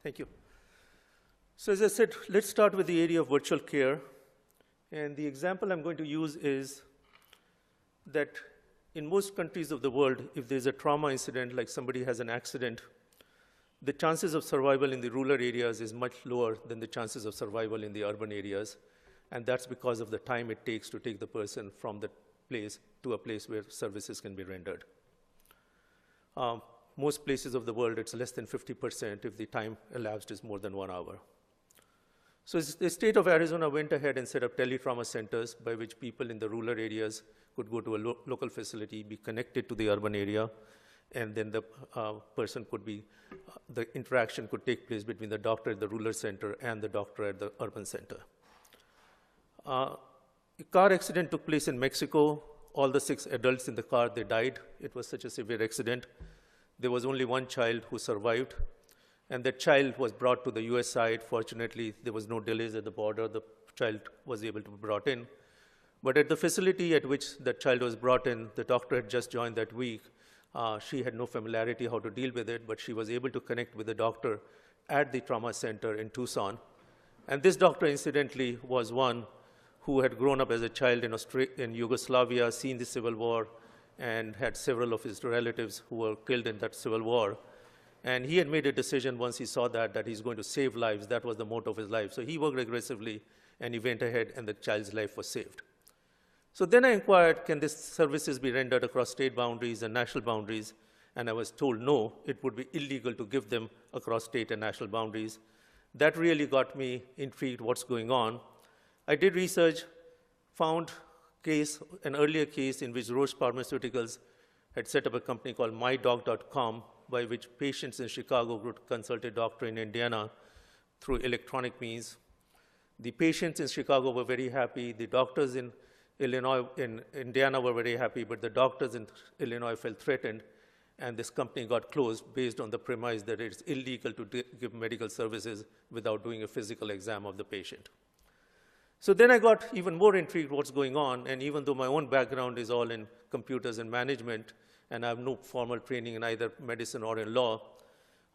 Thank you. So as I said, let's start with the area of virtual care. And the example I'm going to use is that in most countries of the world, if there's a trauma incident, like somebody has an accident, the chances of survival in the rural areas is much lower than the chances of survival in the urban areas. And that's because of the time it takes to take the person from the place to a place where services can be rendered. Most places of the world, it's less than 50% if the time elapsed is more than 1 hour. So the state of Arizona went ahead and set up teletrauma centers by which people in the rural areas could go to a local facility, be connected to the urban area, and then the person could be, the interaction could take place between the doctor at the rural center and the doctor at the urban center. A car accident took place in Mexico. All the 6 adults in the car, they died. It was such a severe accident. There was only 1 child who survived, and that child was brought to the US side. Fortunately, there was no delays at the border. The child was able to be brought in. But at the facility at which that child was brought in, the doctor had just joined that week. She had no familiarity how to deal with it, but she was able to connect with the doctor at the trauma center in Tucson. And this doctor, incidentally, was one who had grown up as a child in Yugoslavia, seen the Civil War, and had several of his relatives who were killed in that Civil War. And he had made a decision once he saw that he's going to save lives. That was the motto of his life. So he worked aggressively, and he went ahead, and the child's life was saved. So then I inquired, can these services be rendered across state boundaries and national boundaries? And I was told no, it would be illegal to give them across state and national boundaries. That really got me intrigued what's going on. I did research, found an earlier case in which Roche Pharmaceuticals had set up a company called mydog.com, by which patients in Chicago could consult a doctor in Indiana through electronic means. The patients in Chicago were very happy. The doctors in Indiana were very happy, but the doctors in Illinois felt threatened, and this company got closed based on the premise that it's illegal to give medical services without doing a physical exam of the patient. So then I got even more intrigued what's going on, and even though my own background is all in computers and management, and I have no formal training in either medicine or in law,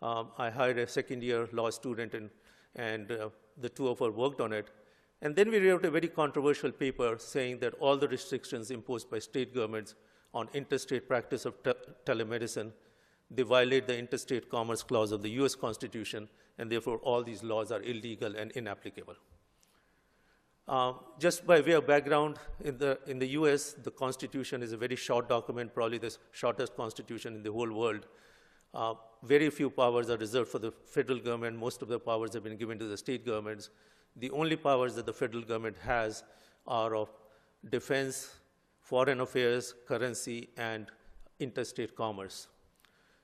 I hired a second-year law student, and the two of us worked on it. And then we wrote a very controversial paper saying that all the restrictions imposed by state governments on interstate practice of telemedicine, they violate the Interstate Commerce Clause of the US Constitution, and therefore all these laws are illegal and inapplicable. Just by way of background, in the US, the Constitution is a very short document, probably the shortest Constitution in the whole world. Very few powers are reserved for the federal government. Most of the powers have been given to the state governments. The only powers that the federal government has are of defense, foreign affairs, currency, and interstate commerce.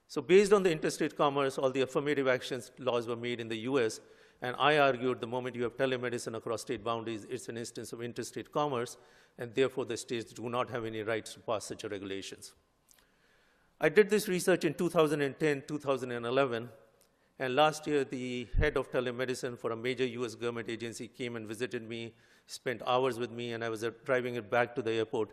So based on the interstate commerce, all the affirmative actions laws were made in the US, and I argued the moment you have telemedicine across state boundaries, it's an instance of interstate commerce, and therefore the states do not have any rights to pass such regulations. I did this research in 2010, 2011, and last year the head of telemedicine for a major US government agency came and visited me, spent hours with me, and I was driving it back to the airport.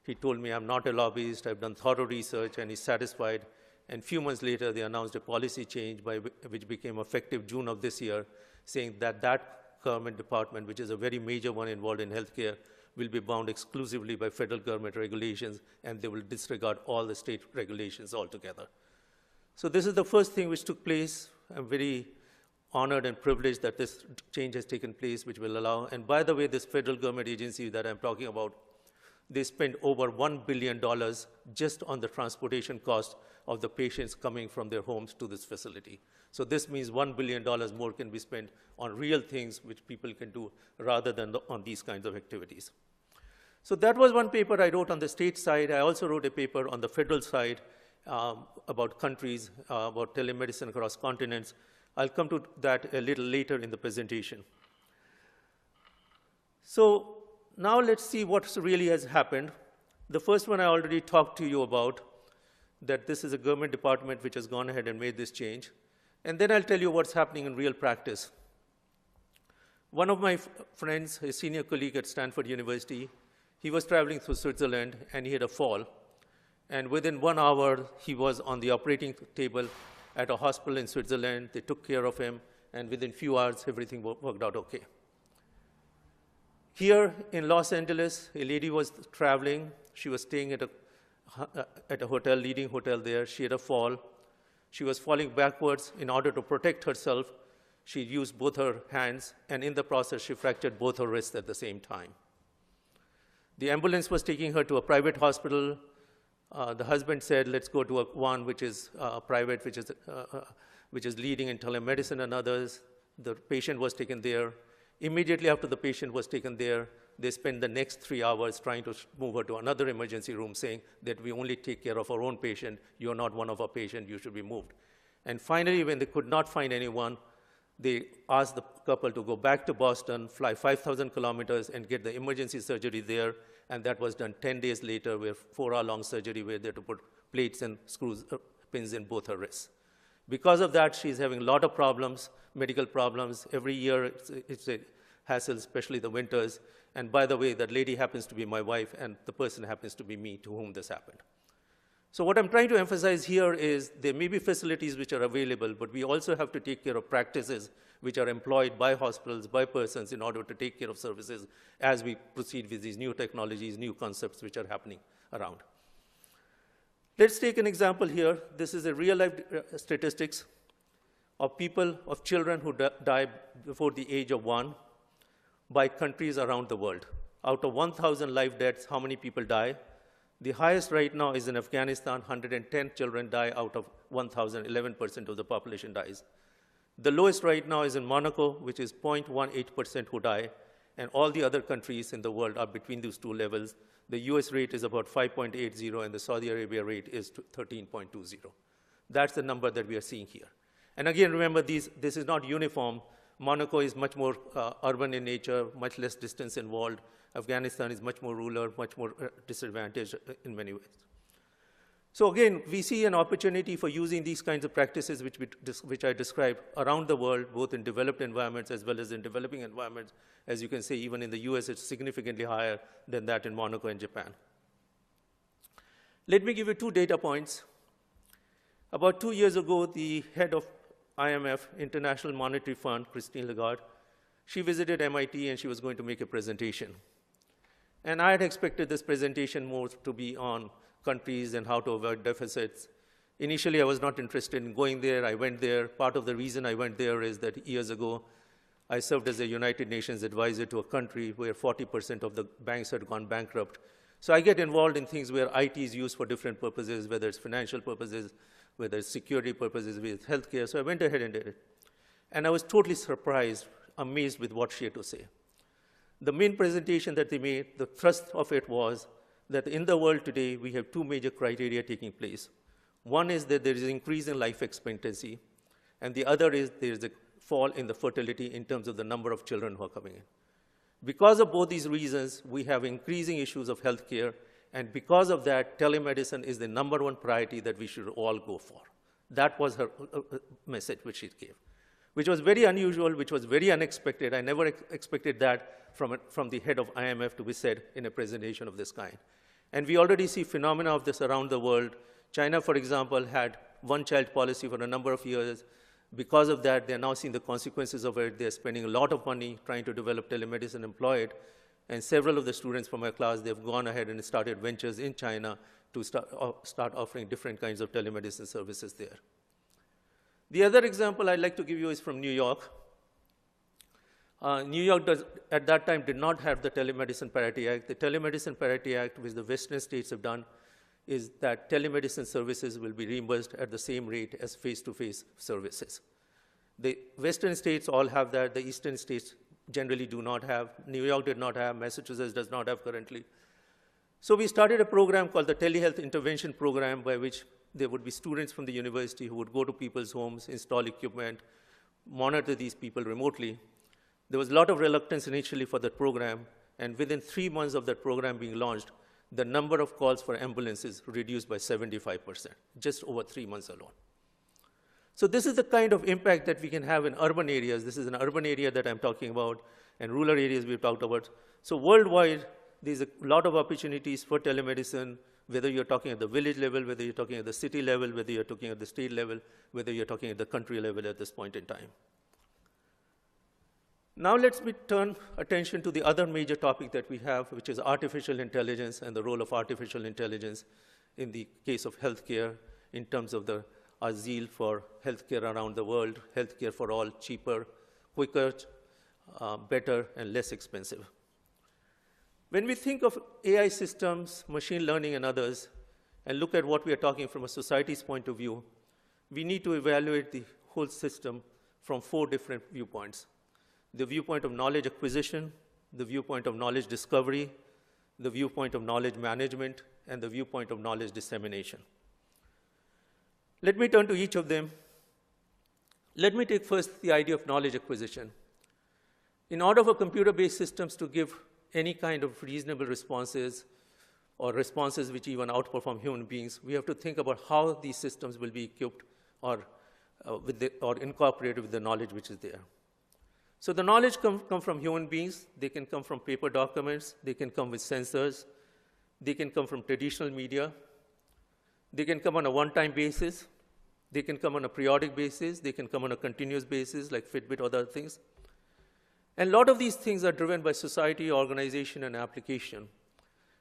He told me, I'm not a lobbyist, I've done thorough research, and he's satisfied. And a few months later, they announced a policy change which became effective June of this year, saying that that government department, which is a very major one involved in healthcare, will be bound exclusively by federal government regulations, and they will disregard all the state regulations altogether. So this is the first thing which took place. I'm very honored and privileged that this change has taken place, which will allow. And by the way, this federal government agency that I'm talking about, they spend over $1 billion just on the transportation cost of the patients coming from their homes to this facility. So this means $1 billion more can be spent on real things which people can do rather than on these kinds of activities. So that was one paper I wrote on the state side. I also wrote a paper on the federal side about countries, about telemedicine across continents. I'll come to that a little later in the presentation. So now let's see what really has happened. The first one I already talked to you about, that this is a government department which has gone ahead and made this change. And then I'll tell you what's happening in real practice. One of my friends, a senior colleague at Stanford University, he was traveling through Switzerland, and he had a fall. And within 1 hour, he was on the operating table at a hospital in Switzerland. They took care of him, and within few hours, everything worked out okay. Here in Los Angeles, a lady was traveling. She was staying at a hotel, leading hotel there. She had a fall. She was falling backwards. In order to protect herself, she used both her hands, and in the process, she fractured both her wrists at the same time. The ambulance was taking her to a private hospital. The husband said, let's go to one which is private, which is leading in telemedicine and others. The patient was taken there. Immediately after the patient was taken there, they spent the next 3 hours trying to move her to another emergency room, saying that we only take care of our own patient. You're not one of our patients. You should be moved. And finally, when they could not find anyone, they asked the couple to go back to Boston, fly 5,000 kilometers, and get the emergency surgery there. And that was done 10 days later, where 4-hour-long surgery where they had to put plates and screws, pins in both her wrists. Because of that, she's having a lot of problems, medical problems. Every year, it's a hassle, especially the winters. And by the way, that lady happens to be my wife, and the person happens to be me to whom this happened. So what I'm trying to emphasize here is there may be facilities which are available, but we also have to take care of practices which are employed by hospitals, by persons, in order to take care of services as we proceed with these new technologies, new concepts which are happening around. Let's take an example here. This is a real-life statistics of people, of children who die before the age of 1 by countries around the world. Out of 1,000 live deaths, how many people die? The highest right now is in Afghanistan. 110 children die out of 1,000, 11% of the population dies. The lowest right now is in Monaco, which is 0.18% who die, and all the other countries in the world are between these two levels. The US rate is about 5.80, and the Saudi Arabia rate is 13.20. That's the number that we are seeing here. And again, remember, this is not uniform. Monaco is much more urban in nature, much less distance involved. Afghanistan is much more rural, much more disadvantaged in many ways. So again, we see an opportunity for using these kinds of practices which I described around the world, both in developed environments as well as in developing environments. As you can see, even in the US, it's significantly higher than that in Monaco and Japan. Let me give you 2 data points. About 2 years ago, the head of IMF, International Monetary Fund, Christine Lagarde, she visited MIT and she was going to make a presentation. And I had expected this presentation more to be on countries and how to avoid deficits. Initially, I was not interested in going there. I went there. Part of the reason I went there is that years ago, I served as a United Nations advisor to a country where 40% of the banks had gone bankrupt. So I get involved in things where IT is used for different purposes, whether it's financial purposes, whether it's security purposes, with healthcare. So I went ahead and did it. And I was totally surprised, amazed with what she had to say. The main presentation that they made, the thrust of it was that in the world today, we have 2 major criteria taking place. One is that there is an increase in life expectancy, and the other is there is a fall in the fertility in terms of the number of children who are coming in. Because of both these reasons, we have increasing issues of healthcare, and because of that, telemedicine is the #1 priority that we should all go for. That was her message which she gave, which was very unusual, which was very unexpected. I never expected that from the head of IMF to be said in a presentation of this kind. And we already see phenomena of this around the world. China, for example, had one-child policy for a number of years. Because of that, they're now seeing the consequences of it. They're spending a lot of money trying to develop telemedicine, employ it. And several of the students from my class, they've gone ahead and started ventures in China to start offering different kinds of telemedicine services there. The other example I'd like to give you is from New York. New York, at that time, did not have the Telemedicine Parity Act. The Telemedicine Parity Act, which the Western states have done, is that telemedicine services will be reimbursed at the same rate as face-to-face services. The Western states all have that. The Eastern states generally do not have. New York did not have. Massachusetts does not have currently. So we started a program called the Telehealth Intervention Program, by which there would be students from the university who would go to people's homes, install equipment, monitor these people remotely. There was a lot of reluctance initially for that program, and within 3 months of that program being launched, the number of calls for ambulances reduced by 75%, just over 3 months alone. So this is the kind of impact that we can have in urban areas. This is an urban area that I'm talking about, and rural areas we've talked about. So worldwide, there's a lot of opportunities for telemedicine, whether you're talking at the village level, whether you're talking at the city level, whether you're talking at the state level, whether you're talking at the country level at this point in time. Now let's turn attention to the other major topic that we have, which is artificial intelligence and the role of artificial intelligence in the case of healthcare in terms of our zeal for healthcare around the world, healthcare for all, cheaper, quicker, better, and less expensive. When we think of AI systems, machine learning, and others, and look at what we are talking from a society's point of view, we need to evaluate the whole system from 4 different viewpoints. The viewpoint of knowledge acquisition, the viewpoint of knowledge discovery, the viewpoint of knowledge management, and the viewpoint of knowledge dissemination. Let me turn to each of them. Let me take first the idea of knowledge acquisition. In order for computer-based systems to give any kind of reasonable responses or responses which even outperform human beings, we have to think about how these systems will be equipped or incorporated with the knowledge which is there. So the knowledge come from human beings. They can come from paper documents. They can come with sensors. They can come from traditional media. They can come on a one-time basis. They can come on a periodic basis. They can come on a continuous basis, like Fitbit or other things. And a lot of these things are driven by society, organization, and application.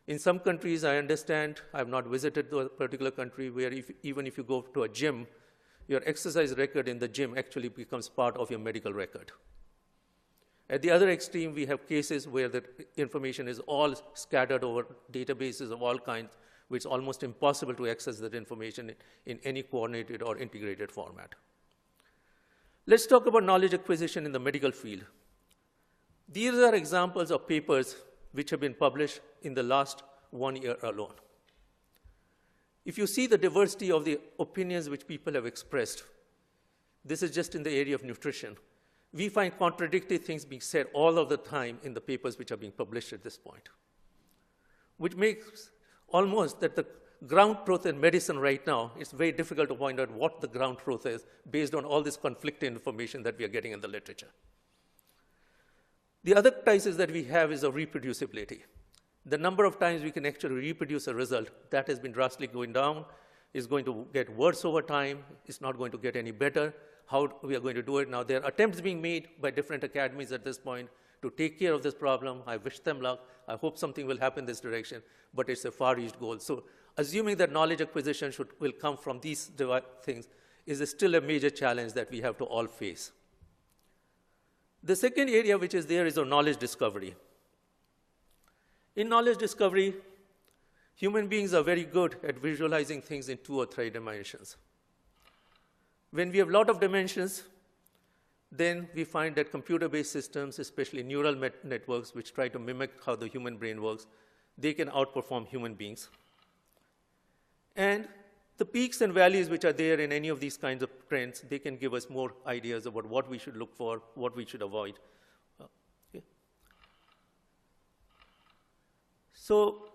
In some countries, I understand, I have not visited a particular country where even if you go to a gym, your exercise record in the gym actually becomes part of your medical record. At the other extreme, we have cases where the information is all scattered over databases of all kinds, where it's almost impossible to access that information in any coordinated or integrated format. Let's talk about knowledge acquisition in the medical field. These are examples of papers which have been published in the last 1 year alone. If you see the diversity of the opinions which people have expressed, this is just in the area of nutrition. We find contradictory things being said all of the time in the papers which are being published at this point, which makes almost that the ground truth in medicine right now, it's very difficult to find out what the ground truth is based on all this conflicting information that we are getting in the literature. The other crisis that we have is of reproducibility. The number of times we can actually reproduce a result, that has been drastically going down, is going to get worse over time, it's not going to get any better. How we are going to do it now. There are attempts being made by different academies at this point to take care of this problem. I wish them luck. I hope something will happen in this direction, but it's a far-reached goal. So assuming that knowledge acquisition will come from these things is still a major challenge that we have to all face. The second area which is there is of knowledge discovery. In knowledge discovery, human beings are very good at visualizing things in 2 or 3 dimensions. When we have a lot of dimensions, then we find that computer-based systems, especially neural networks, which try to mimic how the human brain works, they can outperform human beings. And the peaks and valleys which are there in any of these kinds of trends, they can give us more ideas about what we should look for, what we should avoid. Okay. So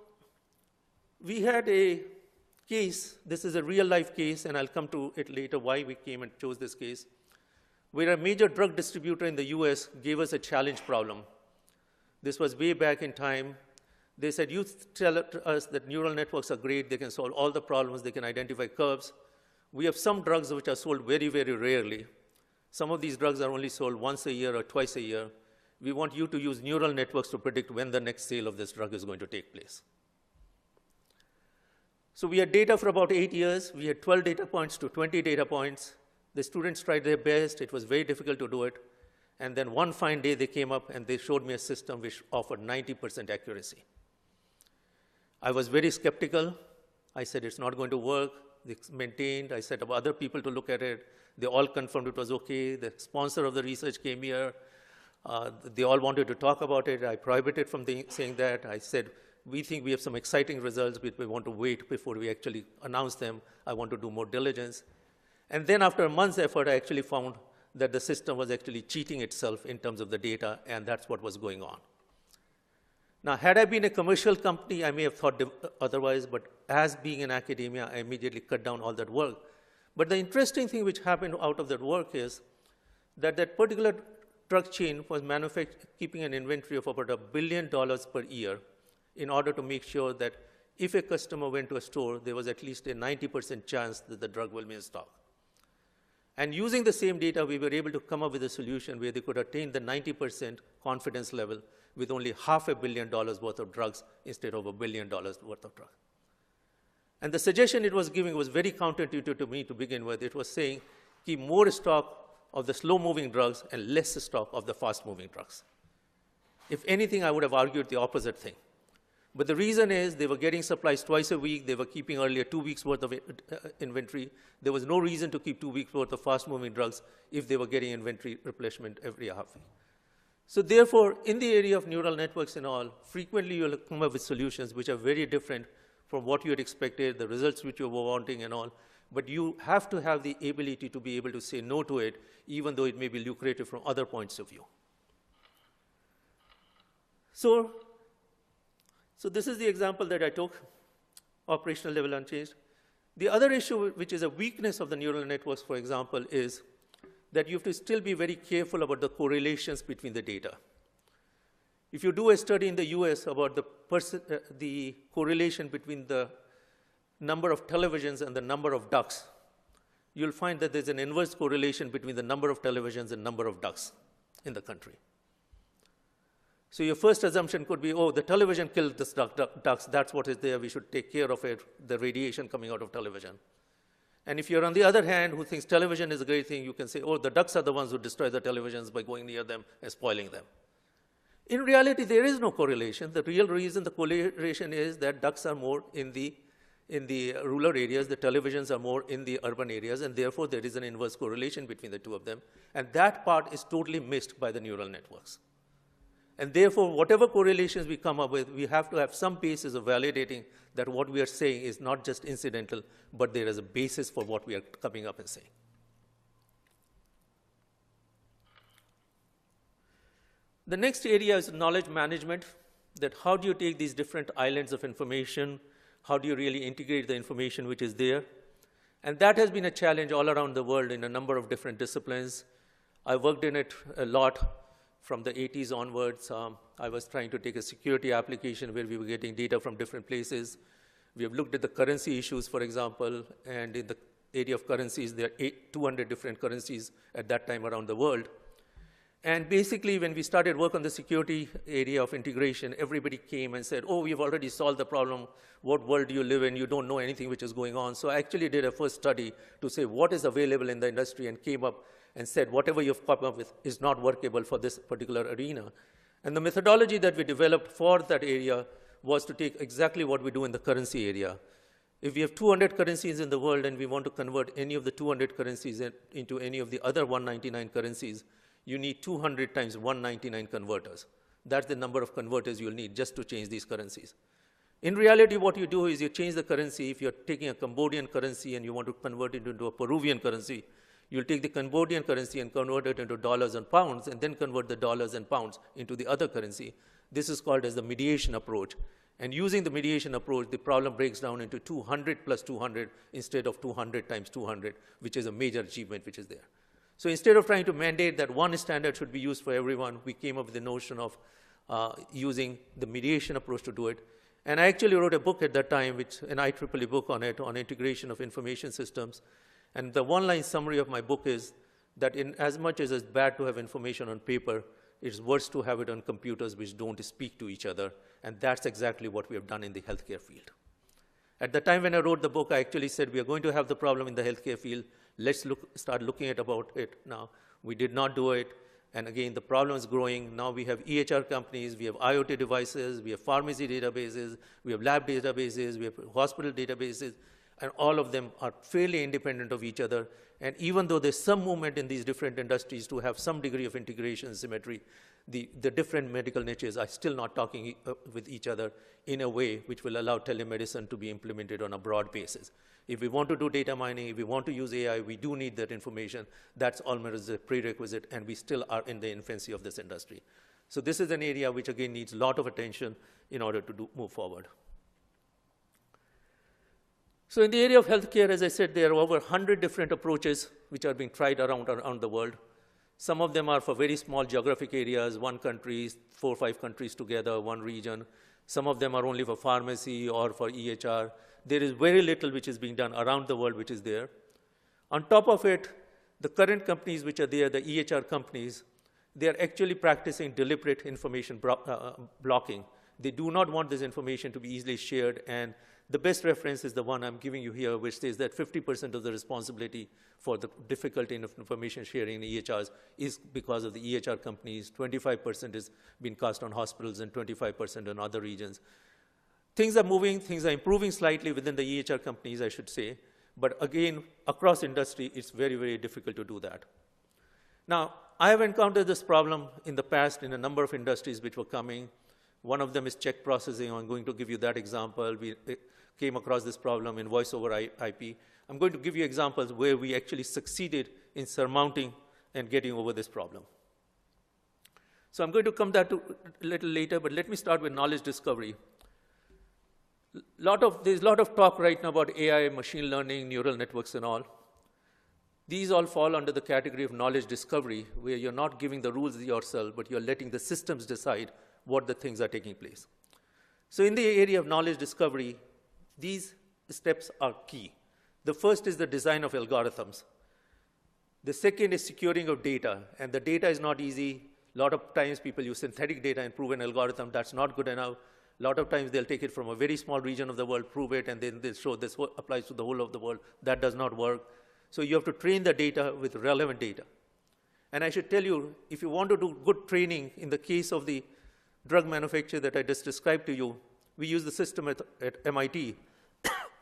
we had a case, this is a real-life case, and I'll come to it later why we came and chose this case, where a major drug distributor in the US gave us a challenge problem. This was way back in time. They said, you tell us that neural networks are great, they can solve all the problems, they can identify curves. We have some drugs which are sold very, very rarely. Some of these drugs are only sold once a year or twice a year. We want you to use neural networks to predict when the next sale of this drug is going to take place. So we had data for about 8 years. We had 12 data points to 20 data points. The students tried their best. It was very difficult to do it. And then one fine day, they came up and they showed me a system which offered 90% accuracy. I was very skeptical. I said, it's not going to work. They maintained. I set up other people to look at it. They all confirmed it was OK. The sponsor of the research came here. They all wanted to talk about it. I prohibited from saying that. I said, we think we have some exciting results, but we want to wait before we actually announce them. I want to do more diligence. And then after a month's effort, I actually found that the system was actually cheating itself in terms of the data, and that's what was going on. Now, had I been a commercial company, I may have thought otherwise, but as being in academia, I immediately cut down all that work. But the interesting thing which happened out of that work is that that particular drug chain was keeping an inventory of about $1 billion per year in order to make sure that if a customer went to a store, there was at least a 90% chance that the drug will be in stock. And using the same data, we were able to come up with a solution where they could attain the 90% confidence level with only $500 million worth of drugs instead of $1 billion worth of drugs. And the suggestion it was giving was very counterintuitive to me to begin with. It was saying, keep more stock of the slow-moving drugs and less stock of the fast-moving drugs. If anything, I would have argued the opposite thing. But the reason is they were getting supplies twice a week. They were keeping earlier 2 weeks' worth of inventory. There was no reason to keep 2 weeks' worth of fast-moving drugs if they were getting inventory replenishment every half week. So therefore, in the area of neural networks and all, frequently you'll come up with solutions which are very different from what you had expected, the results which you were wanting and all. But you have to have the ability to be able to say no to it, even though it may be lucrative from other points of view. So this is the example that I took, operational level unchanged. The other issue, which is a weakness of the neural networks, for example, is that you have to still be very careful about the correlations between the data. If you do a study in the US about the correlation between the number of televisions and the number of ducks, you'll find that there's an inverse correlation between the number of televisions and number of ducks in the country. So your first assumption could be, oh, the television killed the ducks. That's what is there. We should take care of it, the radiation coming out of television. And if you're on the other hand who thinks television is a great thing, you can say, oh, the ducks are the ones who destroy the televisions by going near them and spoiling them. In reality, there is no correlation. The real reason the correlation is that ducks are more in the rural areas, the televisions are more in the urban areas, and therefore there is an inverse correlation between the two of them. And that part is totally missed by the neural networks. And therefore, whatever correlations we come up with, we have to have some basis of validating that what we are saying is not just incidental, but there is a basis for what we are coming up and saying. The next area is knowledge management, that how do you take these different islands of information, how do you really integrate the information which is there? And that has been a challenge all around the world in a number of different disciplines. I worked in it a lot. From the 80s onwards, I was trying to take a security application where we were getting data from different places. We have looked at the currency issues, for example, and in the area of currencies, there are 200 different currencies at that time around the world. And basically, when we started work on the security area of integration, everybody came and said, oh, we've already solved the problem. What world do you live in? You don't know anything which is going on. So I actually did a first study to say what is available in the industry and came up and said, whatever you've come up with is not workable for this particular arena. And the methodology that we developed for that area was to take exactly what we do in the currency area. If we have 200 currencies in the world and we want to convert any of the 200 currencies into any of the other 199 currencies, you need 200 times 199 converters. That's the number of converters you'll need just to change these currencies. In reality, what you do is you change the currency. If you're taking a Cambodian currency and you want to convert it into a Peruvian currency, you'll take the Cambodian currency and convert it into dollars and pounds, and then convert the dollars and pounds into the other currency. This is called as the mediation approach. And using the mediation approach, the problem breaks down into 200 plus 200 instead of 200 times 200, which is a major achievement which is there. So instead of trying to mandate that one standard should be used for everyone, we came up with the notion of using the mediation approach to do it. And I actually wrote a book at that time, an IEEE book on it, on integration of information systems. And the one-line summary of my book is that in as much as it's bad to have information on paper, it's worse to have it on computers which don't speak to each other. And that's exactly what we have done in the healthcare field. At the time when I wrote the book, I actually said, we are going to have the problem in the healthcare field. Let's start looking at about it now. We did not do it. And again, the problem is growing. Now we have EHR companies, we have IoT devices, we have pharmacy databases, we have lab databases, we have hospital databases, and all of them are fairly independent of each other. And even though there's some movement in these different industries to have some degree of integration and symmetry, the different medical niches are still not talking with each other in a way which will allow telemedicine to be implemented on a broad basis. If we want to do data mining, if we want to use AI, we do need that information. That's almost a prerequisite, and we still are in the infancy of this industry. So this is an area which, again, needs a lot of attention in order to move forward. So in the area of healthcare, as I said, there are over 100 different approaches which are being tried around the world. Some of them are for very small geographic areas, one country, 4 or 5 countries together, one region. Some of them are only for pharmacy or for EHR. There is very little which is being done around the world which is there. On top of it, the current companies which are there, the EHR companies, they are actually practicing deliberate information blocking. They do not want this information to be easily shared, and the best reference is the one I'm giving you here, which says that 50% of the responsibility for the difficulty in information sharing in EHRs is because of the EHR companies. 25% is being cast on hospitals and 25% on other regions. Things are moving, things are improving slightly within the EHR companies, I should say. But again, across industry, it's very, very difficult to do that. Now, I have encountered this problem in the past in a number of industries which were coming. One of them is check processing. I'm going to give you that example. We came across this problem in voice over IP. I'm going to give you examples where we actually succeeded in surmounting and getting over this problem. So I'm going to come that to a little later, but let me start with knowledge discovery. There's a lot of talk right now about AI, machine learning, neural networks and all. These all fall under the category of knowledge discovery, where you're not giving the rules yourself, but you're letting the systems decide what the things are taking place. So in the area of knowledge discovery, these steps are key. The first is the design of algorithms. The second is securing of data, and the data is not easy. A lot of times people use synthetic data and prove an algorithm. That's not good enough. A lot of times they'll take it from a very small region of the world, prove it, and then they'll show this applies to the whole of the world. That does not work. So you have to train the data with relevant data. And I should tell you, if you want to do good training, in the case of the drug manufacturer that I just described to you, we use the system at MIT.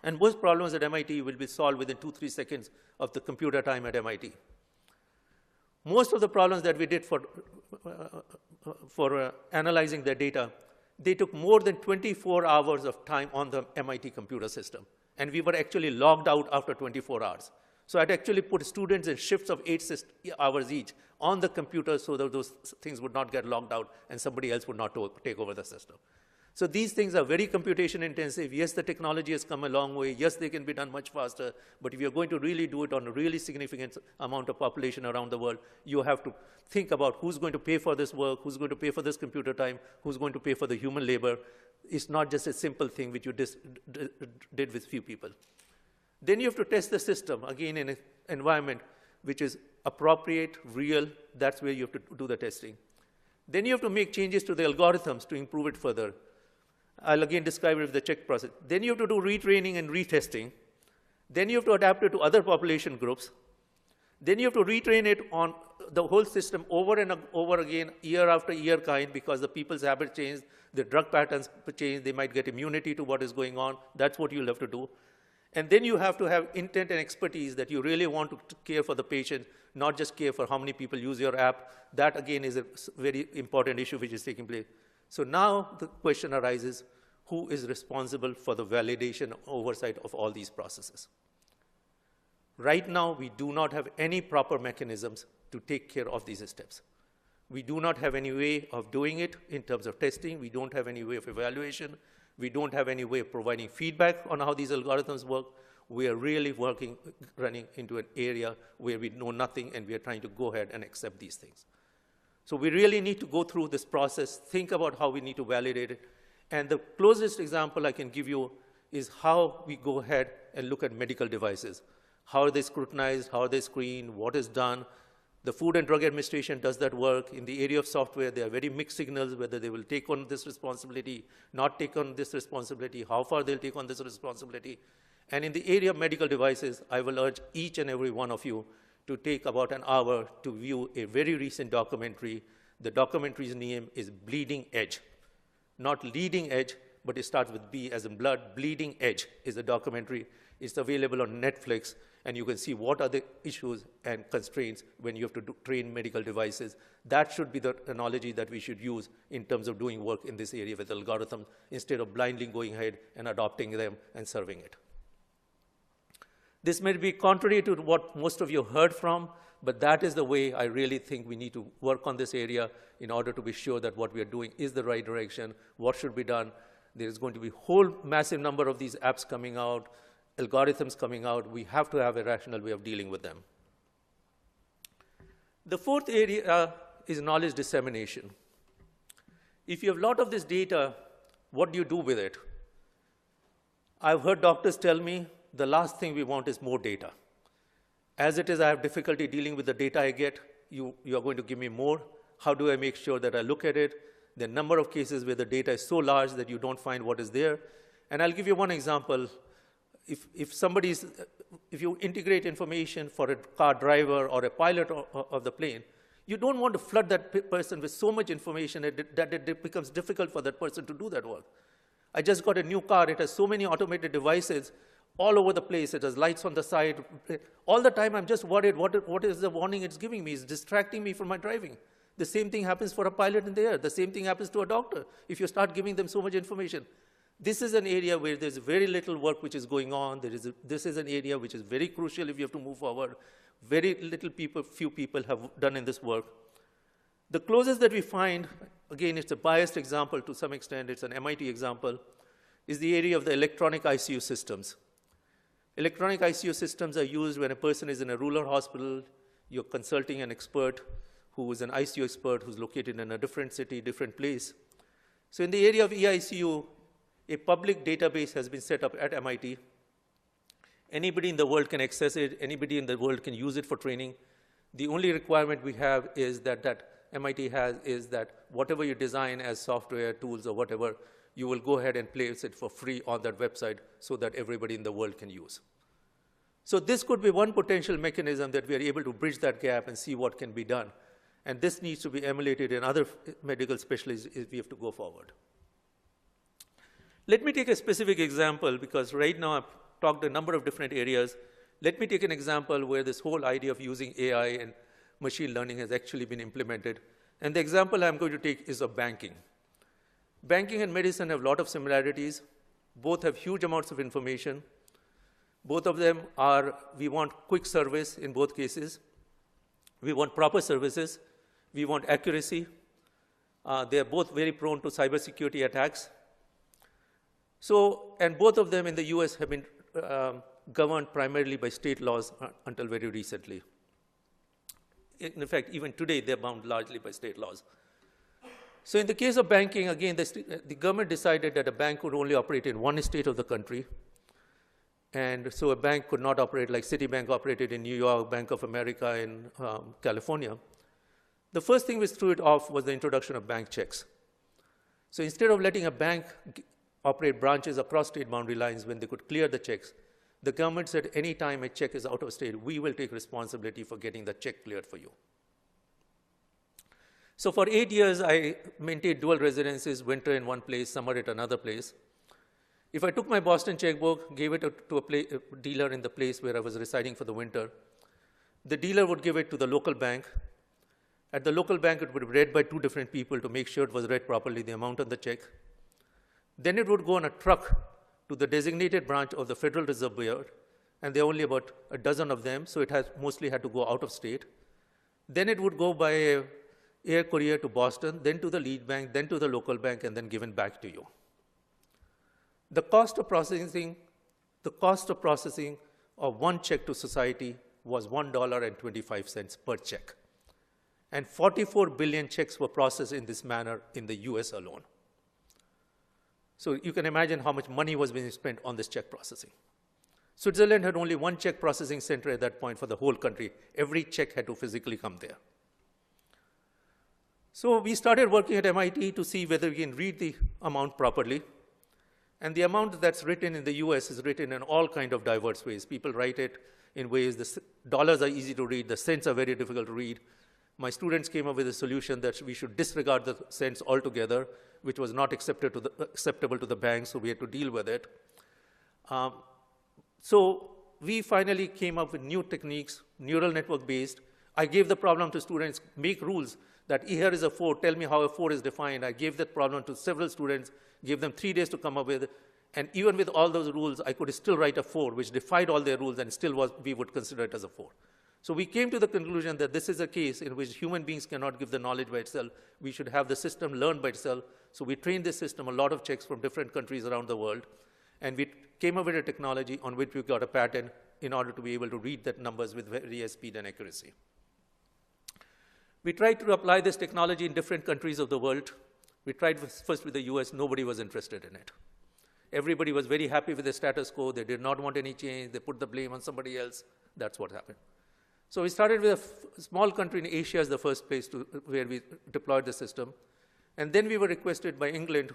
And most problems at MIT will be solved within 2-3 seconds of the computer time at MIT. Most of the problems that we did for analyzing their data, they took more than 24 hours of time on the MIT computer system. And we were actually logged out after 24 hours. So I'd actually put students in shifts of 8 hours each on the computer so that those things would not get logged out and somebody else would not take over the system. So these things are very computation intensive. Yes, the technology has come a long way. Yes, they can be done much faster. But if you're going to really do it on a really significant amount of population around the world, you have to think about who's going to pay for this work, who's going to pay for this computer time, who's going to pay for the human labor. It's not just a simple thing which you did with few people. Then you have to test the system, again, in an environment which is appropriate, real. That's where you have to do the testing. Then you have to make changes to the algorithms to improve it further. I'll again describe it with the check process. Then you have to do retraining and retesting. Then you have to adapt it to other population groups. Then you have to retrain it on the whole system over and over again, year after year kind, because the people's habits change, the drug patterns change, they might get immunity to what is going on. That's what you'll have to do. And then you have to have intent and expertise that you really want to care for the patient, not just care for how many people use your app. That, again, is a very important issue which is taking place. So now the question arises, who is responsible for the validation oversight of all these processes? Right now, we do not have any proper mechanisms to take care of these steps. We do not have any way of doing it in terms of testing. We don't have any way of evaluation. We don't have any way of providing feedback on how these algorithms work. We are really running into an area where we know nothing, and we are trying to go ahead and accept these things. So we really need to go through this process, think about how we need to validate it. And the closest example I can give you is how we go ahead and look at medical devices. How are they scrutinized? How are they screened? What is done? The Food and Drug Administration does that work. In the area of software, there are very mixed signals, whether they will take on this responsibility, not take on this responsibility, how far they'll take on this responsibility. And in the area of medical devices, I will urge each and every one of you to take about an hour to view a very recent documentary. The documentary's name is Bleeding Edge. Not leading edge, but it starts with B as in blood. Bleeding Edge is a documentary. It's available on Netflix, and you can see what are the issues and constraints when you have to train medical devices. That should be the analogy that we should use in terms of doing work in this area with algorithms, instead of blindly going ahead and adopting them and serving it. This may be contrary to what most of you heard from, but that is the way I really think we need to work on this area in order to be sure that what we are doing is the right direction, what should be done. There's going to be a whole massive number of these apps coming out, algorithms coming out. We have to have a rational way of dealing with them. The fourth area is knowledge dissemination. If you have a lot of this data, What do you do with it? I've heard doctors tell me the last thing we want is more data. As it is, I have difficulty dealing with the data I get. You are going to give me more. How do I make sure that I look at it? The number of cases where the data is so large that you don't find what is there. And I'll give you one example. If you integrate information for a car driver or a pilot of the plane, you don't want to flood that person with so much information that it becomes difficult for that person to do that work. I just got a new car. It has so many automated devices all over the place. It has lights on the side. All the time, I'm just worried, what is the warning it's giving me? It's distracting me from my driving. The same thing happens for a pilot in the air. The same thing happens to a doctor if you start giving them so much information. This is an area where there's very little work which is going on. This is an area which is very crucial if you have to move forward. Very little people, few people have done in this work. The closest that we find, again, it's a biased example to some extent, it's an MIT example, is the area of the electronic ICU systems. Electronic ICU systems are used when a person is in a rural hospital, you're consulting an expert who is an ICU expert who's located in a different city, different place. So in the area of EICU, a public database has been set up at MIT. Anybody in the world can access it. Anybody in the world can use it for training. The only requirement we have is that MIT has is that whatever you design as software, tools, or whatever, you will go ahead and place it for free on that website so that everybody in the world can use. So this could be one potential mechanism that we are able to bridge that gap and see what can be done. And this needs to be emulated in other medical specialties if we have to go forward. Let me take a specific example, because right now I've talked a number of different areas. Let me take an example where this whole idea of using AI and machine learning has actually been implemented. And the example I'm going to take is of banking. Banking and medicine have a lot of similarities. Both have huge amounts of information. Both of them are, we want quick service in both cases. We want proper services. We want accuracy. They are both very prone to cybersecurity attacks. So, and both of them in the US have been governed primarily by state laws until very recently. In fact, even today, they're bound largely by state laws. So in the case of banking, again, the government decided that a bank could only operate in one state of the country. And so a bank could not operate like Citibank operated in New York, Bank of America in California. The first thing which threw it off was the introduction of bank checks. So instead of letting a bank operate branches across state boundary lines when they could clear the checks, the government said any time a check is out of state, we will take responsibility for getting the check cleared for you. So for 8 years, I maintained dual residences, winter in one place, summer at another place. If I took my Boston checkbook, gave it to a dealer in the place where I was residing for the winter, the dealer would give it to the local bank. At the local bank, it would be read by 2 different people to make sure it was read properly, the amount on the check. Then it would go on a truck to the designated branch of the Federal Reserve Bureau, and there are only about a dozen of them, so it has mostly had to go out of state. Then it would go by air courier to Boston, then to the lead bank, then to the local bank, and then given back to you. The cost of processing of one check to society was $1.25 per check. And 44 billion checks were processed in this manner in the US alone. So you can imagine how much money was being spent on this check processing. Switzerland had only one check processing center at that point for the whole country. Every check had to physically come there. So we started working at MIT to see whether we can read the amount properly. And the amount that's written in the US is written in all kinds of diverse ways. People write it in ways, the dollars are easy to read, the cents are very difficult to read. My students came up with a solution that we should disregard the cents altogether, which was not acceptable to the bank, so we had to deal with it. So we finally came up with new techniques, neural network based. I gave the problem to students, make rules that here is a 4, tell me how a 4 is defined. I gave that problem to several students, gave them 3 days to come up with it. And even with all those rules, I could still write a 4, which defied all their rules, and still we would consider it as a 4. So we came to the conclusion that this is a case in which human beings cannot give the knowledge by itself. We should have the system learn by itself. So we trained this system, a lot of checks from different countries around the world. And we came up with a technology on which we got a patent in order to be able to read that numbers with various speed and accuracy. We tried to apply this technology in different countries of the world. We tried first with the US, nobody was interested in it. Everybody was very happy with the status quo. They did not want any change. They put the blame on somebody else. That's what happened. So we started with a small country in Asia as the first place where we deployed the system. And then we were requested by England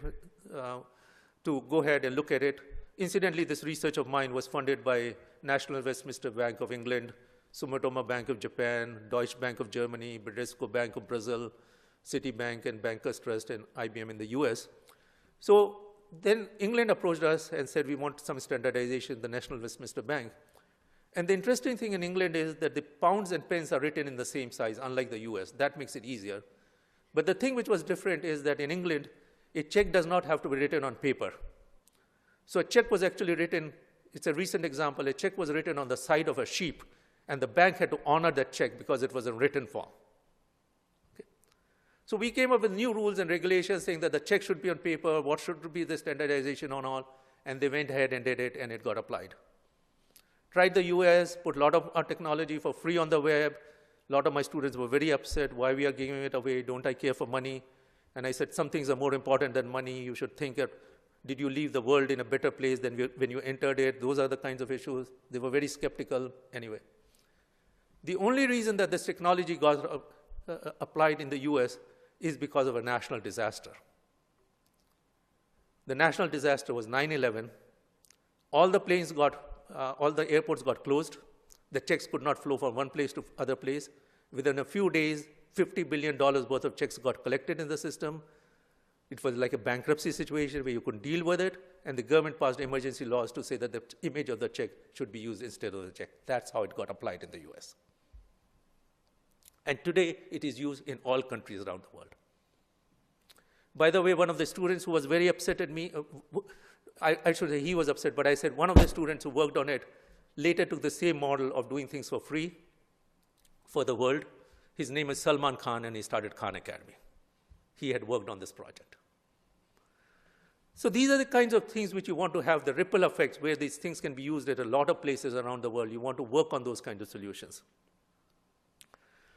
to go ahead and look at it. Incidentally, this research of mine was funded by National Westminster Bank of England, Sumitomo Bank of Japan, Deutsche Bank of Germany, Bradesco Bank of Brazil, Citibank and Bankers Trust, and IBM in the US. So then England approached us and said, we want some standardization, the National Westminster Bank. And the interesting thing in England is that the pounds and pence are written in the same size, unlike the US. That makes it easier. But the thing which was different is that in England, a check does not have to be written on paper. So a check was actually written, it's a recent example, a check was written on the side of a sheep, and the bank had to honor that check because it was in written form. Okay. So we came up with new rules and regulations saying that the check should be on paper, what should be the standardization on all, and they went ahead and did it, and it got applied. Tried the US, put a lot of our technology for free on the web. A lot of my students were very upset, why we are giving it away, don't I care for money? And I said, some things are more important than money. You should think, did you leave the world in a better place than when you entered it? Those are the kinds of issues. They were very skeptical anyway. The only reason that this technology got applied in the US is because of a national disaster. The national disaster was 9/11. All the airports got closed. The checks could not flow from one place to other place. Within a few days, $50 billion worth of checks got collected in the system. It was like a bankruptcy situation where you couldn't deal with it, and the government passed emergency laws to say that the image of the check should be used instead of the check. That's how it got applied in the US. And today, it is used in all countries around the world. By the way, one of the students who was very upset at me, I should say he was upset, but I said one of the students who worked on it later took the same model of doing things for free for the world. His name is Salman Khan, and he started Khan Academy. He had worked on this project. So these are the kinds of things which you want to have, the ripple effects, where these things can be used at a lot of places around the world. You want to work on those kinds of solutions.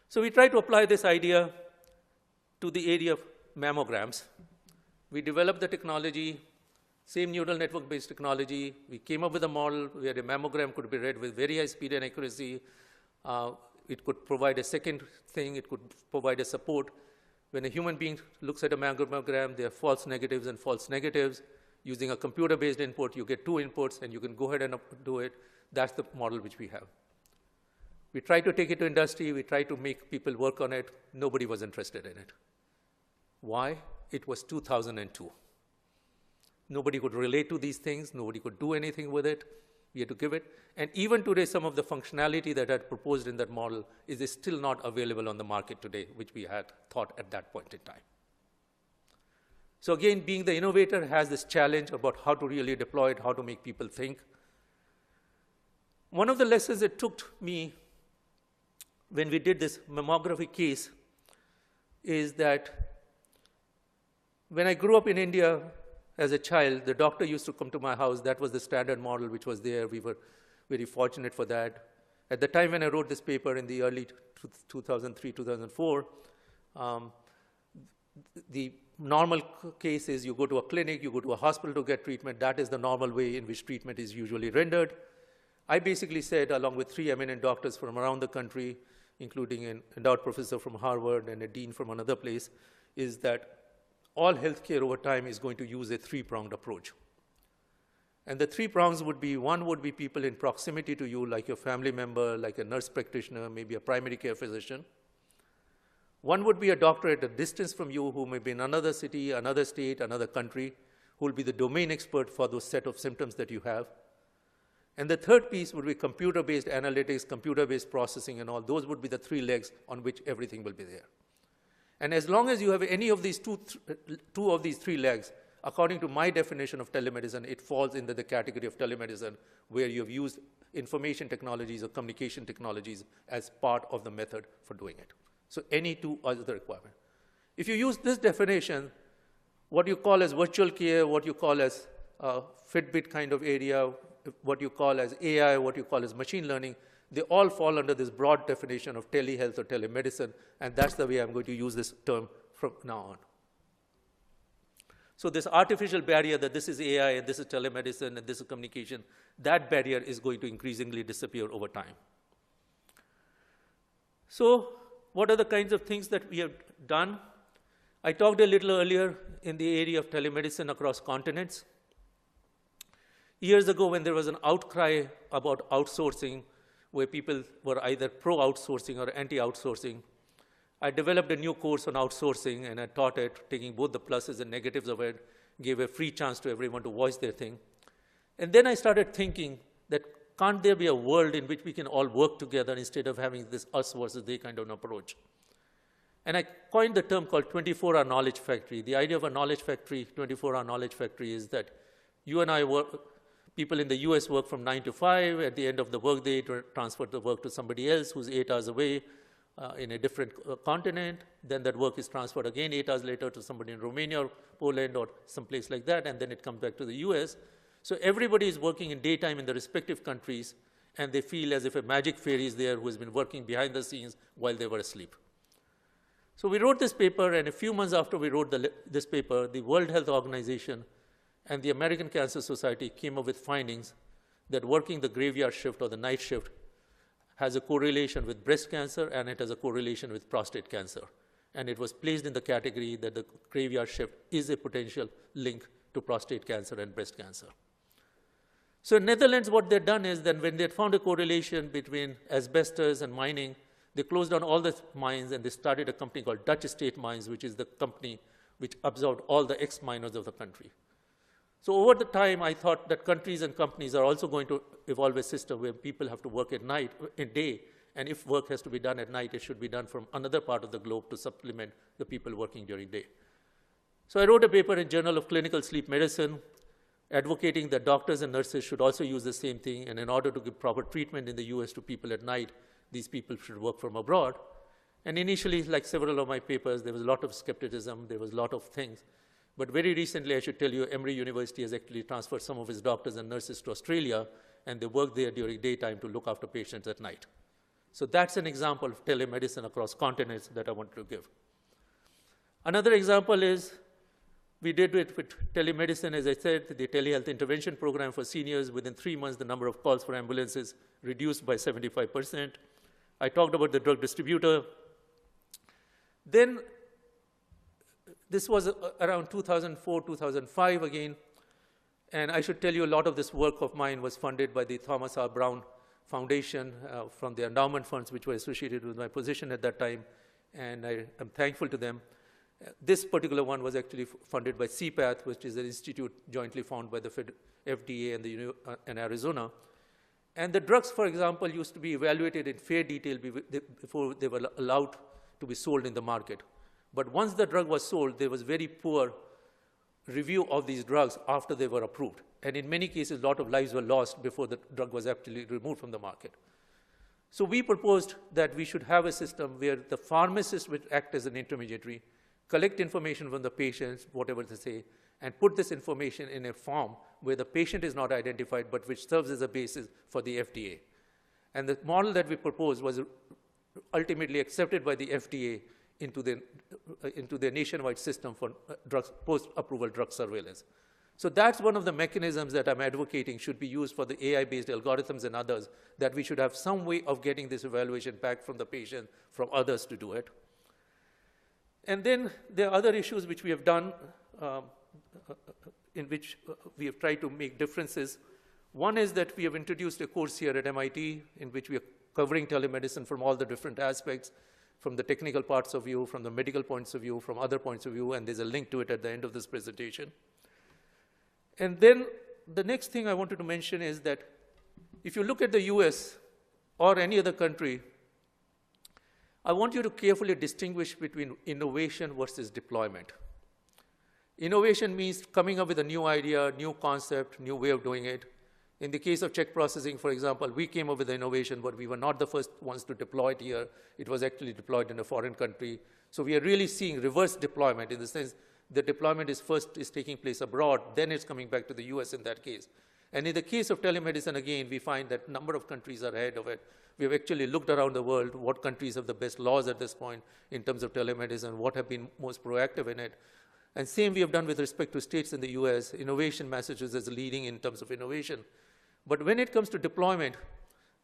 So we try to apply this idea to the area of mammograms. We developed the technology, same neural network-based technology. We came up with a model where a mammogram could be read with very high speed and accuracy. It could provide a second thing. It could provide a support. When a human being looks at a mammogram, there are false negatives and false negatives. Using a computer-based input, you get two inputs, and you can go ahead and do it. That's the model which we have. We tried to take it to industry. We tried to make people work on it. Nobody was interested in it. Why? It was 2002. Nobody could relate to these things. Nobody could do anything with it. We had to give it. And even today, some of the functionality that I had proposed in that model is still not available on the market today, which we had thought at that point in time. So again, being the innovator has this challenge about how to really deploy it, how to make people think. One of the lessons it took me when we did this mammography case is that when I grew up in India, as a child, the doctor used to come to my house. That was the standard model which was there. We were very fortunate for that. At the time when I wrote this paper in the early 2003, 2004, the normal case is you go to a clinic, you go to a hospital to get treatment. That is the normal way in which treatment is usually rendered. I basically said, along with 3 eminent doctors from around the country, including an endowed professor from Harvard and a dean from another place, is that all healthcare over time is going to use a three-pronged approach. And the 3 prongs would be, one would be people in proximity to you, like your family member, like a nurse practitioner, maybe a primary care physician. One would be a doctor at a distance from you who may be in another city, another state, another country, who will be the domain expert for those set of symptoms that you have. And the third piece would be computer-based analytics, computer-based processing, and all. Those would be the 3 legs on which everything will be there. And as long as you have any of these two of these 3 legs, according to my definition of telemedicine, it falls into the category of telemedicine where you have used information technologies or communication technologies as part of the method for doing it. So any 2 are the requirement. If you use this definition, what you call as virtual care, what you call as Fitbit kind of area, what you call as AI, what you call as machine learning, they all fall under this broad definition of telehealth or telemedicine, and that's the way I'm going to use this term from now on. So this artificial barrier that this is AI and this is telemedicine and this is communication, that barrier is going to increasingly disappear over time. So what are the kinds of things that we have done? I talked a little earlier in the area of telemedicine across continents. Years ago, when there was an outcry about outsourcing, where people were either pro-outsourcing or anti-outsourcing, I developed a new course on outsourcing, and I taught it, taking both the pluses and negatives of it, gave a free chance to everyone to voice their thing. And then I started thinking that can't there be a world in which we can all work together instead of having this us versus they kind of an approach? And I coined the term called 24-hour knowledge factory. The idea of a knowledge factory, 24-hour knowledge factory, is that you and I work, people in the US work from 9 to 5. At the end of the workday, transfer the work to somebody else who's 8 hours away in a different continent. Then that work is transferred again 8 hours later to somebody in Romania or Poland or someplace like that, and then it comes back to the US. So everybody is working in daytime in the respective countries, and they feel as if a magic fairy is there who has been working behind the scenes while they were asleep. So we wrote this paper, and a few months after we wrote this paper, the World Health Organization and the American Cancer Society came up with findings that working the graveyard shift or the night shift has a correlation with breast cancer, and it has a correlation with prostate cancer. And it was placed in the category that the graveyard shift is a potential link to prostate cancer and breast cancer. So in Netherlands, what they've done is that when they found a correlation between asbestos and mining, they closed down all the mines, and they started a company called Dutch Estate Mines, which is the company which absorbed all the ex-miners of the country. So over the time, I thought that countries and companies are also going to evolve a system where people have to work at night, in day, and if work has to be done at night, it should be done from another part of the globe to supplement the people working during day. So I wrote a paper in Journal of Clinical Sleep Medicine advocating that doctors and nurses should also use the same thing, and in order to give proper treatment in the US to people at night, these people should work from abroad. And initially, like several of my papers, there was a lot of skepticism, there was a lot of things. But very recently, I should tell you, Emory University has actually transferred some of its doctors and nurses to Australia, and they work there during daytime to look after patients at night. So that's an example of telemedicine across continents that I wanted to give. Another example is we did it with telemedicine, as I said, the telehealth intervention program for seniors. Within 3 months, the number of calls for ambulances reduced by 75%. I talked about the drug distributor. Then this was around 2004, 2005 again. And I should tell you, a lot of this work of mine was funded by the Thomas R. Brown Foundation from the endowment funds, which were associated with my position at that time. And I am thankful to them. This particular one was actually funded by CPATH, which is an institute jointly founded by the FDA and Arizona. And the drugs, for example, used to be evaluated in fair detail before they were allowed to be sold in the market. But once the drug was sold, there was very poor review of these drugs after they were approved. And in many cases, a lot of lives were lost before the drug was actually removed from the market. So we proposed that we should have a system where the pharmacist would act as an intermediary, collect information from the patients, whatever they say, and put this information in a form where the patient is not identified, but which serves as a basis for the FDA. And the model that we proposed was ultimately accepted by the FDA into their nationwide system for post-approval drug surveillance. So that's one of the mechanisms that I'm advocating should be used for the AI-based algorithms and others, that we should have some way of getting this evaluation back from the patient, from others to do it. And then there are other issues which we have done in which we have tried to make differences. One is that we have introduced a course here at MIT in which we are covering telemedicine from all the different aspects, from the technical parts of view, from the medical points of view, from other points of view, and there's a link to it at the end of this presentation. And then the next thing I wanted to mention is that if you look at the US or any other country, I want you to carefully distinguish between innovation versus deployment. Innovation means coming up with a new idea, new concept, new way of doing it. In the case of check processing, for example, we came up with the innovation, but we were not the first ones to deploy it here. It was actually deployed in a foreign country. So we are really seeing reverse deployment in the sense the deployment is taking place abroad, then it's coming back to the US in that case. And in the case of telemedicine, again, we find that a number of countries are ahead of it. We have actually looked around the world, what countries have the best laws at this point in terms of telemedicine, what have been most proactive in it. And same we have done with respect to states in the US. Innovation, Massachusetts is leading in terms of innovation. But when it comes to deployment,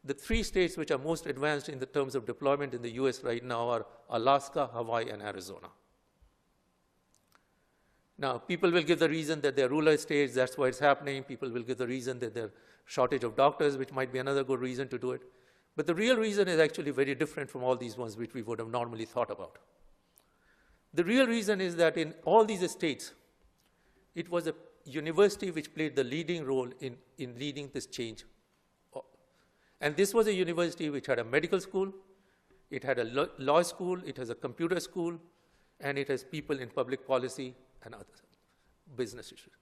the 3 states which are most advanced in the terms of deployment in the US right now are Alaska, Hawaii, and Arizona. Now, people will give the reason that they're rural states, that's why it's happening. People will give the reason that there's shortage of doctors, which might be another good reason to do it. But the real reason is actually very different from all these ones which we would have normally thought about. The real reason is that in all these states, it was a university which played the leading role in leading this change. And this was a university which had a medical school, it had a law school, it has a computer school, and it has people in public policy and other business issues.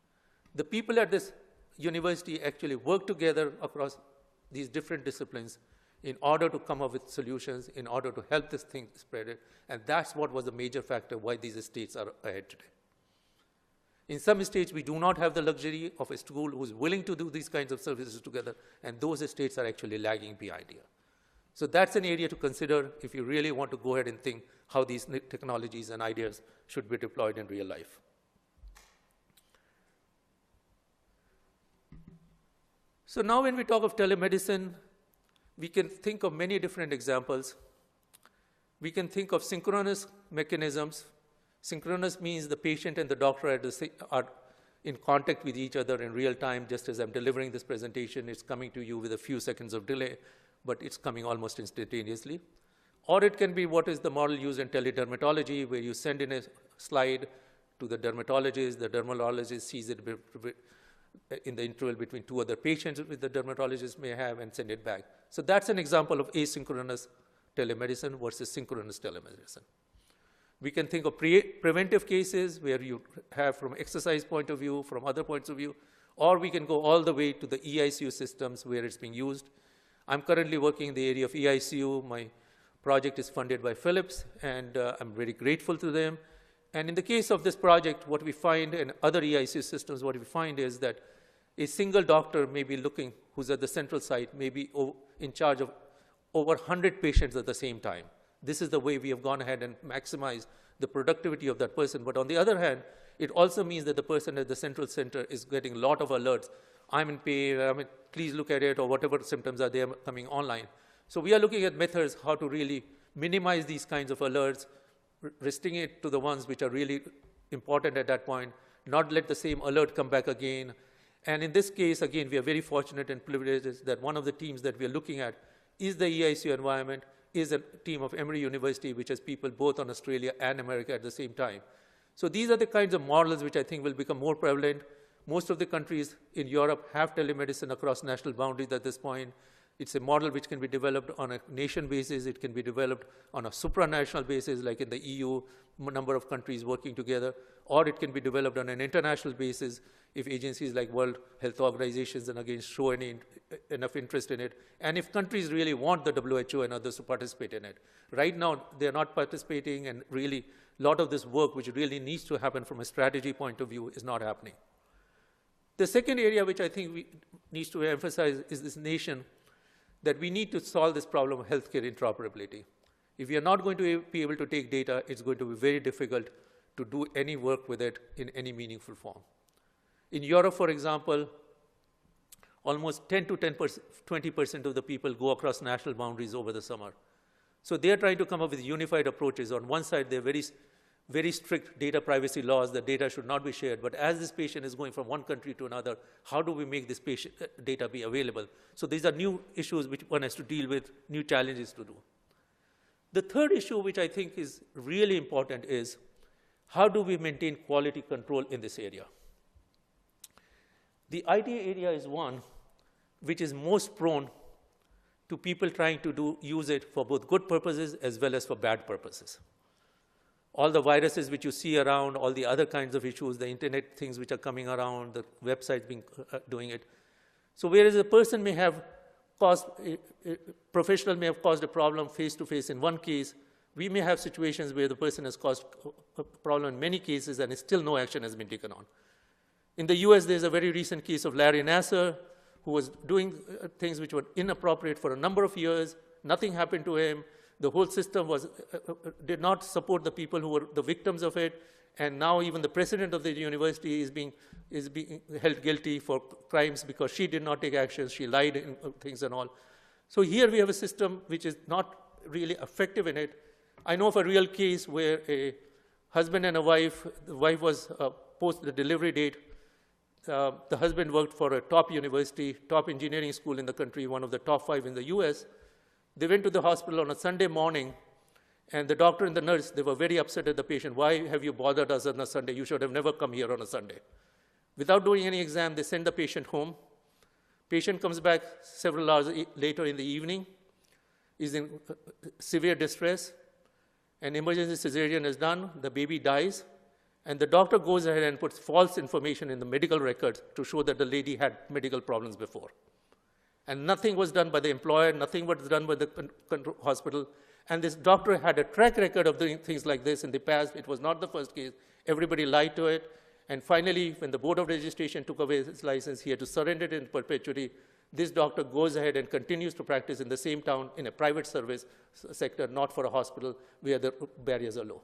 The people at this university actually work together across these different disciplines in order to come up with solutions, in order to help this thing spread it. And that's what was a major factor why these states are ahead today. In some states, we do not have the luxury of a school who's willing to do these kinds of services together, and those states are actually lagging behind here. So that's an area to consider if you really want to go ahead and think how these technologies and ideas should be deployed in real life. So now when we talk of telemedicine, we can think of many different examples. We can think of synchronous mechanisms. Synchronous means the patient and the doctor are in contact with each other in real time. Just as I'm delivering this presentation, it's coming to you with a few seconds of delay, but it's coming almost instantaneously. Or it can be what is the model used in teledermatology, where you send in a slide to the dermatologist sees it in the interval between 2 other patients which the dermatologist may have and send it back. So that's an example of asynchronous telemedicine versus synchronous telemedicine. We can think of preventive cases where you have from exercise point of view, from other points of view, or we can go all the way to the EICU systems where it's being used. I'm currently working in the area of EICU. My project is funded by Philips, and I'm very grateful to them. And in the case of this project, what we find in other EICU systems, what we find is that a single doctor may be looking, who's at the central site, may be in charge of over 100 patients at the same time. This is the way we have gone ahead and maximized the productivity of that person. But on the other hand, it also means that the person at the central center is getting a lot of alerts. I'm in pain, please look at it, or whatever symptoms are there coming online. So we are looking at methods how to really minimize these kinds of alerts, restricting it to the ones which are really important at that point, not let the same alert come back again. And in this case, again, we are very fortunate and privileged that one of the teams that we are looking at is the EICU environment, is a team of Emory University, which has people both on Australia and America at the same time. So these are the kinds of models which I think will become more prevalent. Most of the countries in Europe have telemedicine across national boundaries at this point. It's a model which can be developed on a nation basis. It can be developed on a supranational basis, like in the EU, number of countries working together, or it can be developed on an international basis if agencies like World Health Organizations and again show enough interest in it, and if countries really want the WHO and others to participate in it. Right now, they're not participating, and really, a lot of this work, which really needs to happen from a strategy point of view, is not happening. The second area which I think needs to emphasize is this nation, that we need to solve this problem of healthcare interoperability. If we are not going to be able to take data, it's going to be very difficult to do any work with it in any meaningful form. In Europe, for example, almost 10 to 20% of the people go across national boundaries over the summer. So they're trying to come up with unified approaches. On one side, they're very strict data privacy laws that data should not be shared. But as this patient is going from one country to another, how do we make this patient data be available? So these are new issues which one has to deal with, new challenges to do. The third issue, which I think is really important, is how do we maintain quality control in this area? The IT area is one which is most prone to people trying to use it for both good purposes as well as for bad purposes. All the viruses which you see around, all the other kinds of issues, the internet things which are coming around, the websites doing it. So whereas a person may have caused, a professional may have caused a problem face-to-face in one case, we may have situations where the person has caused a problem in many cases and still no action has been taken on. In the US, there's a very recent case of Larry Nassar, who was doing things which were inappropriate for a number of years. Nothing happened to him. The whole system did not support the people who were the victims of it, and now even the president of the university is being held guilty for crimes because she did not take action, she lied in things and all. So here we have a system which is not really effective in it. I know of a real case where a husband and a wife, the wife was post the delivery date. The husband worked for a top university, top engineering school in the country, one of the top 5 in the US. They went to the hospital on a Sunday morning, and the doctor and the nurse, they were very upset at the patient. Why have you bothered us on a Sunday? You should have never come here on a Sunday. Without doing any exam, they send the patient home. Patient comes back several hours later in the evening, is in severe distress. An emergency cesarean is done, the baby dies, and the doctor goes ahead and puts false information in the medical records to show that the lady had medical problems before. And nothing was done by the employer, nothing was done by the hospital. And this doctor had a track record of doing things like this in the past. It was not the first case. Everybody lied to it. And finally, when the Board of Registration took away his license, he had to surrender it in perpetuity. This doctor goes ahead and continues to practice in the same town in a private service sector, not for a hospital where the barriers are low.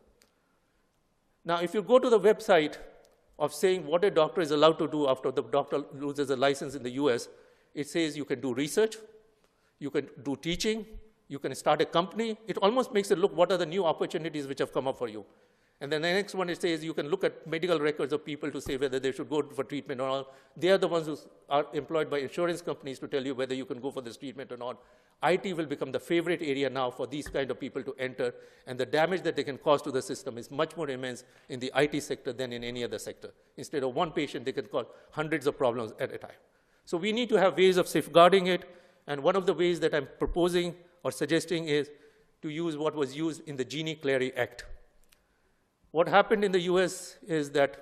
Now, if you go to the website of saying what a doctor is allowed to do after the doctor loses a license in the US, it says you can do research, you can do teaching, you can start a company. It almost makes it look what are the new opportunities which have come up for you. And then the next one, it says you can look at medical records of people to say whether they should go for treatment or not. They are the ones who are employed by insurance companies to tell you whether you can go for this treatment or not. IT will become the favorite area now for these kind of people to enter, and the damage that they can cause to the system is much more immense in the IT sector than in any other sector. Instead of one patient, they can cause hundreds of problems at a time. So we need to have ways of safeguarding it, and one of the ways that I'm proposing or suggesting is to use what was used in the Genie-Clary Act. What happened in the US is that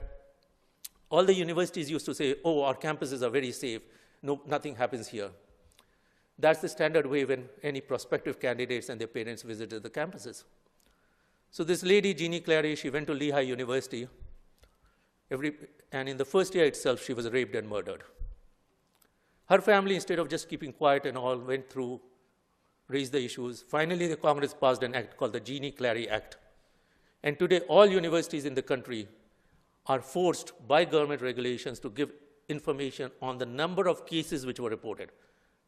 all the universities used to say, oh, our campuses are very safe, no, nothing happens here. That's the standard way when any prospective candidates and their parents visited the campuses. So this lady, Genie-Clary, she went to Lehigh University, and in the first year itself, she was raped and murdered. Her family, instead of just keeping quiet and all, went through, raised the issues. Finally, the Congress passed an act called the Genie-Clary Act. And today, all universities in the country are forced by government regulations to give information on the number of cases which were reported.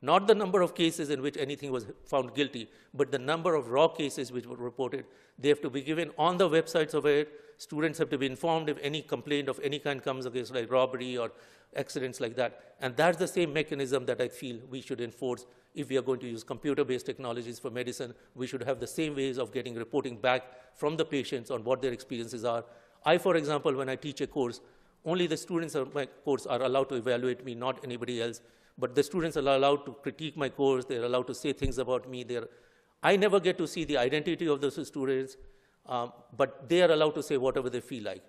Not the number of cases in which anything was found guilty, but the number of raw cases which were reported. They have to be given on the websites of it. Students have to be informed if any complaint of any kind comes against, like robbery or accidents like that. And that's the same mechanism that I feel we should enforce. If we are going to use computer-based technologies for medicine, we should have the same ways of getting reporting back from the patients on what their experiences are. I, for example, when I teach a course, only the students of my course are allowed to evaluate me, not anybody else. But the students are allowed to critique my course. They're allowed to say things about me. I never get to see the identity of those students, but they are allowed to say whatever they feel like.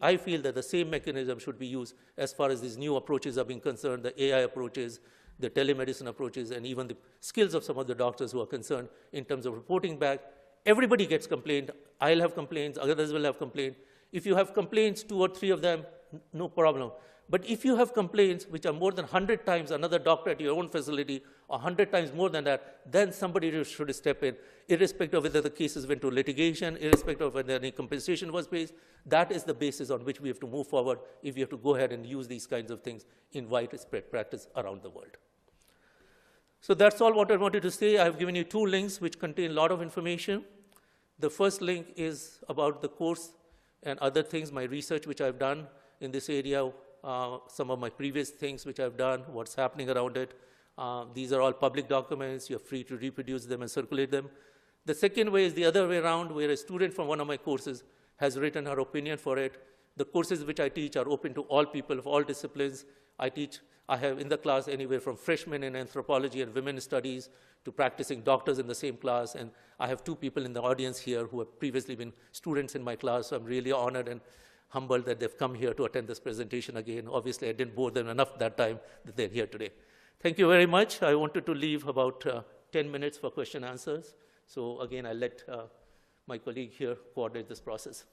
I feel that the same mechanism should be used as far as these new approaches are being concerned, the AI approaches, the telemedicine approaches, and even the skills of some of the doctors who are concerned in terms of reporting back. Everybody gets complained. I'll have complaints. Others will have complaints. If you have complaints, 2 or 3 of them, no problem. But if you have complaints which are more than 100 times another doctor at your own facility, or 100 times more than that, then somebody should step in, irrespective of whether the cases went to litigation, irrespective of whether any compensation was paid. That is the basis on which we have to move forward if we have to go ahead and use these kinds of things in widespread practice around the world. So that's all what I wanted to say. I've given you 2 links which contain a lot of information. The first link is about the course and other things, my research which I've done in this area, some of my previous things which I've done, what's happening around it. These are all public documents. You're free to reproduce them and circulate them. The second way is the other way around, where a student from one of my courses has written her opinion for it. The courses which I teach are open to all people of all disciplines. I have in the class anywhere from freshmen in anthropology and women's studies to practicing doctors in the same class. And I have 2 people in the audience here who have previously been students in my class. So I'm really honored and humbled that they've come here to attend this presentation again. Obviously, I didn't bore them enough that time that they're here today. Thank you very much. I wanted to leave about 10 minutes for question and answers. So again, I'll let my colleague here coordinate this process.